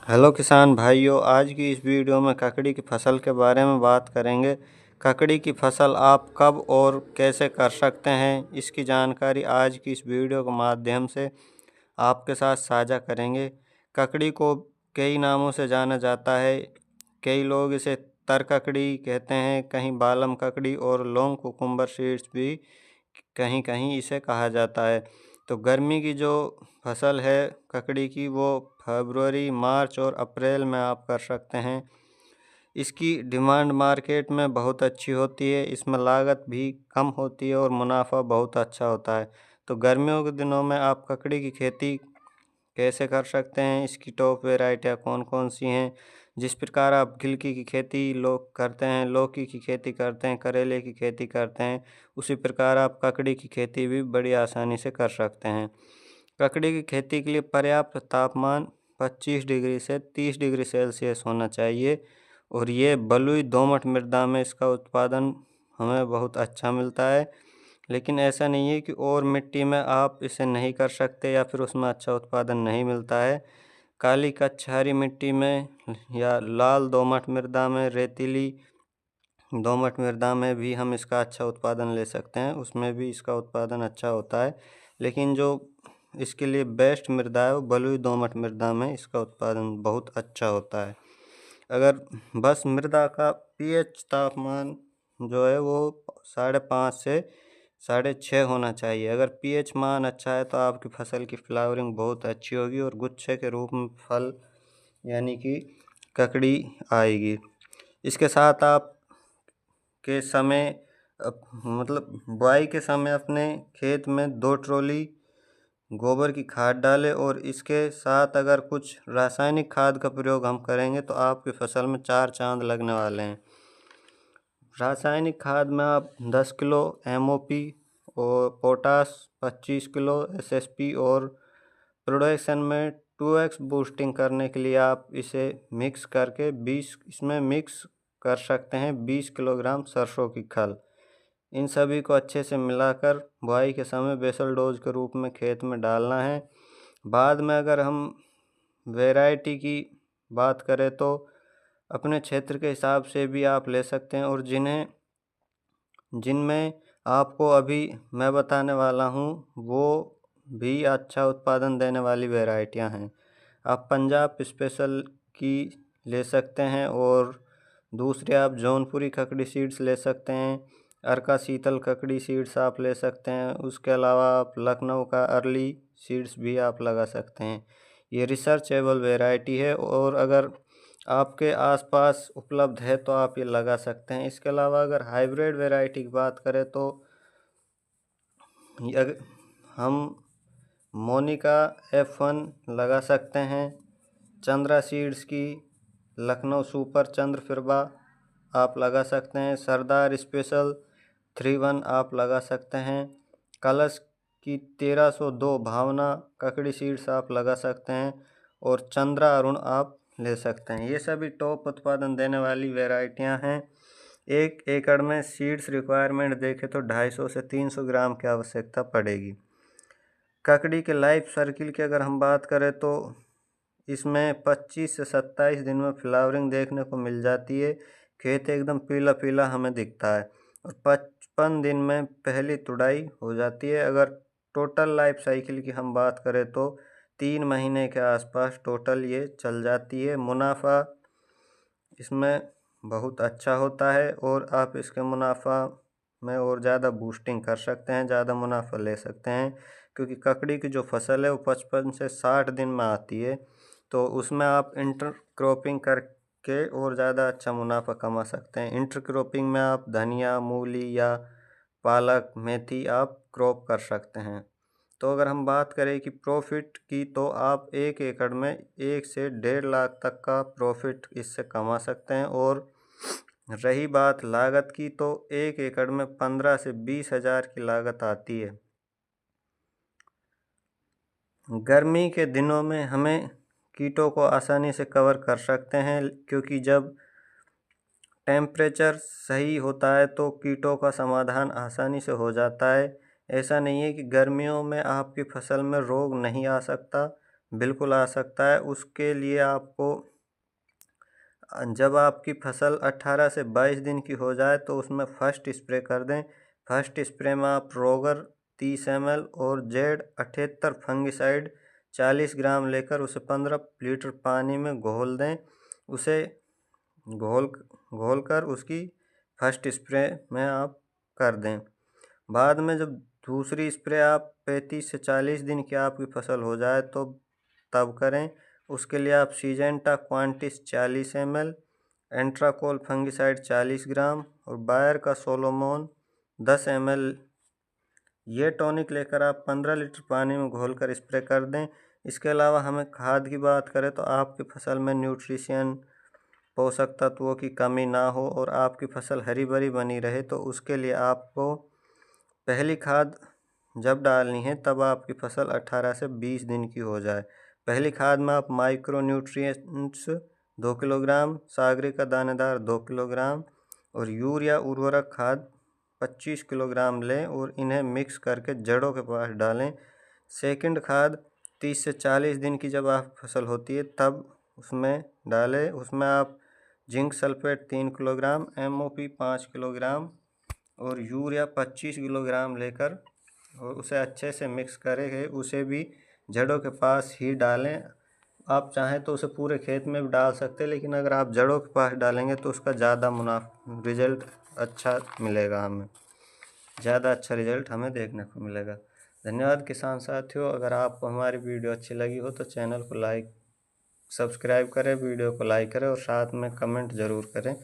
Hello किसान भाइयों, आज की इस वीडियो में ककड़ी की फसल के बारे में बात करेंगे। ककड़ी की फसल आप कब और कैसे कर सकते हैं, इसकी जानकारी आज की इस वीडियो के माध्यम से आपके साथ साझा करेंगे। ककड़ी को कई नामों से जाना जाता है। कई लोग इसे तर ककड़ी कहते हैं, कहीं बालम ककड़ी और लॉन्ग कुकुम्बर सीड्स भी कहीं कहीं इसे कहा जाता है। तो गर्मी की जो फसल है ककड़ी की, वो फरवरी, मार्च और अप्रैल में आप कर सकते हैं। इसकी डिमांड मार्केट में बहुत अच्छी होती है, इसमें लागत भी कम होती है और मुनाफा बहुत अच्छा होता है। तो गर्मियों के दिनों में आप ककड़ी की खेती कैसे कर सकते हैं, इसकी टॉप वेराइटियाँ कौन कौन सी हैं। जिस प्रकार आप गिलकी की खेती लोग करते हैं, लौकी की खेती करते हैं, करेले की खेती करते हैं, उसी प्रकार आप ककड़ी की खेती भी बड़ी आसानी से कर सकते हैं। ककड़ी की खेती के लिए पर्याप्त तापमान 25 डिग्री से 30 डिग्री सेल्सियस होना चाहिए और ये बलुई दोमट मृदा में इसका उत्पादन हमें बहुत अच्छा मिलता है। लेकिन ऐसा नहीं है कि और मिट्टी में आप इसे नहीं कर सकते या फिर उसमें अच्छा उत्पादन नहीं मिलता है। काली कछारी मिट्टी में या लाल दोमट मृदा में, रेतीली दोमट मृदा में भी हम इसका अच्छा उत्पादन ले सकते हैं, उसमें भी इसका उत्पादन अच्छा होता है। लेकिन जो इसके लिए बेस्ट मृदा है वो बलुई दोमट मृदा में इसका उत्पादन बहुत अच्छा होता है। अगर बस मृदा का पीएच तापमान जो है वो 5.5 से 6.5 होना चाहिए। अगर पीएच मान अच्छा है तो आपकी फसल की फ्लावरिंग बहुत अच्छी होगी और गुच्छे के रूप में फल यानी कि ककड़ी आएगी। इसके साथ आप के समय मतलब बुआई के समय अपने खेत में 2 ट्रॉली गोबर की खाद डालें और इसके साथ अगर कुछ रासायनिक खाद का प्रयोग हम करेंगे तो आपकी फसल में 4 चांद लगने वाले हैं। रासायनिक खाद में आप 10 किलो एमओपी और पोटास 25 किलो एसएसपी और प्रोडक्शन में 2x बूस्टिंग करने के लिए आप इसे मिक्स करके 20 इसमें मिक्स कर सकते हैं 20 किलोग्राम सरसों की खल। इन सभी को अच्छे से मिलाकर बुआई के समय बेसल डोज के रूप में खेत में डालना है। बाद में अगर हम वैरायटी की बात करें तो अपने क्षेत्र के हिसाब से भी आप ले सकते हैं और जिनमें आपको अभी मैं बताने वाला हूँ वो भी अच्छा उत्पादन देने वाली वैरायटियाँ हैं। आप पंजाब स्पेशल की ले सकते हैं और दूसरे आप जौनपुरी ककड़ी सीड्स ले सकते हैं। अर्का शीतल ककड़ी सीड्स आप ले सकते हैं। उसके अलावा आप लखनऊ का अर्ली सीड्स भी आप लगा सकते हैं। ये रिसर्चेबल वैरायटी है और अगर आपके आसपास उपलब्ध है तो आप ये लगा सकते हैं। इसके अलावा अगर हाइब्रिड वैरायटी की बात करें तो हम मोनिका F1 लगा सकते हैं। चंद्रा सीड्स की लखनऊ सुपर चंद्र फिरबा आप लगा सकते हैं। सरदार स्पेशल 3-1 आप लगा सकते हैं। कलश की 1302 भावना ककड़ी सीड्स आप लगा सकते हैं और चंद्रा अरुण आप ले सकते हैं। ये सभी टॉप उत्पादन देने वाली वैरायटियां हैं। 1 एकड़ में सीड्स रिक्वायरमेंट देखें तो 250 से 300 ग्राम की आवश्यकता पड़ेगी। ककड़ी के लाइफ सर्किल की अगर हम बात करें तो इसमें 25 से 27 दिन में फ्लावरिंग देखने को मिल जाती है। खेत एकदम पीला पीला हमें दिखता है और 55 दिन में पहली तुड़ाई हो जाती है। अगर टोटल लाइफ साइकिल की हम बात करें तो 3 महीने के आसपास टोटल ये चल जाती है। मुनाफा इसमें बहुत अच्छा होता है और आप इसके मुनाफा में और ज़्यादा बूस्टिंग कर सकते हैं, ज़्यादा मुनाफा ले सकते हैं। क्योंकि ककड़ी की जो फसल है वो 55 से 60 दिन में आती है, तो उसमें आप इंटर क्रॉपिंग करके और ज़्यादा अच्छा मुनाफा कमा सकते हैं। इंटर क्रॉपिंग में आप धनिया, मूली या पालक, मेथी आप क्रॉप कर सकते हैं। तो अगर हम बात करें कि प्रॉफिट की तो आप 1 एकड़ में 1 से 1.5 लाख तक का प्रॉफिट इससे कमा सकते हैं। और रही बात लागत की तो 1 एकड़ में 15 से 20 हज़ार की लागत आती है। गर्मी के दिनों में हमें कीटों को आसानी से कवर कर सकते हैं, क्योंकि जब टेम्परेचर सही होता है तो कीटों का समाधान आसानी से हो जाता है। ऐसा नहीं है कि गर्मियों में आपकी फसल में रोग नहीं आ सकता, बिल्कुल आ सकता है। उसके लिए आपको जब आपकी फसल 18 से 22 दिन की हो जाए तो उसमें फर्स्ट स्प्रे कर दें। फर्स्ट स्प्रे में आप रोगर 30 ml और जेड 78 फंगिसाइड 40 ग्राम लेकर उसे 15 लीटर पानी में घोल दें। उसे घोल कर उसकी फर्स्ट स्प्रे में आप कर दें। बाद में जब दूसरी स्प्रे आप 35 से 40 दिन की आपकी फसल हो जाए तो तब करें। उसके लिए आप Syngenta Quantis 40 ml, Antracol fungicide 40 ग्राम और बायर का सोलोमोन 10 ml ये टॉनिक लेकर आप 15 लीटर पानी में घोलकर स्प्रे कर दें। इसके अलावा हमें खाद की बात करें तो आपकी फसल में न्यूट्रिशन पोषक तत्वों की कमी ना हो और आपकी फसल हरी भरी बनी रहे तो उसके लिए आपको पहली खाद जब डालनी है तब आपकी फसल 18 से 20 दिन की हो जाए। पहली खाद में आप माइक्रो न्यूट्रिएंट्स 2 किलोग्राम, सागरी का दानेदार 2 किलोग्राम और यूरिया उर्वरक खाद 25 किलोग्राम लें और इन्हें मिक्स करके जड़ों के पास डालें। सेकंड खाद 30 से 40 दिन की जब आप फसल होती है तब उसमें डालें। उसमें आप zinc sulphate 3 kilogram, MOP 5 kilogram और यूरिया 25 किलोग्राम लेकर और उसे अच्छे से मिक्स करके उसे भी जड़ों के पास ही डालें। आप चाहें तो उसे पूरे खेत में भी डाल सकते हैं, लेकिन अगर आप जड़ों के पास डालेंगे तो उसका ज़्यादा मुनाफा रिजल्ट अच्छा मिलेगा, ज़्यादा अच्छा रिजल्ट हमें देखने को मिलेगा। धन्यवाद किसान साथियों। अगर आपको हमारी वीडियो अच्छी लगी हो तो चैनल को सब्सक्राइब करें, वीडियो को लाइक करें और साथ में कमेंट ज़रूर करें।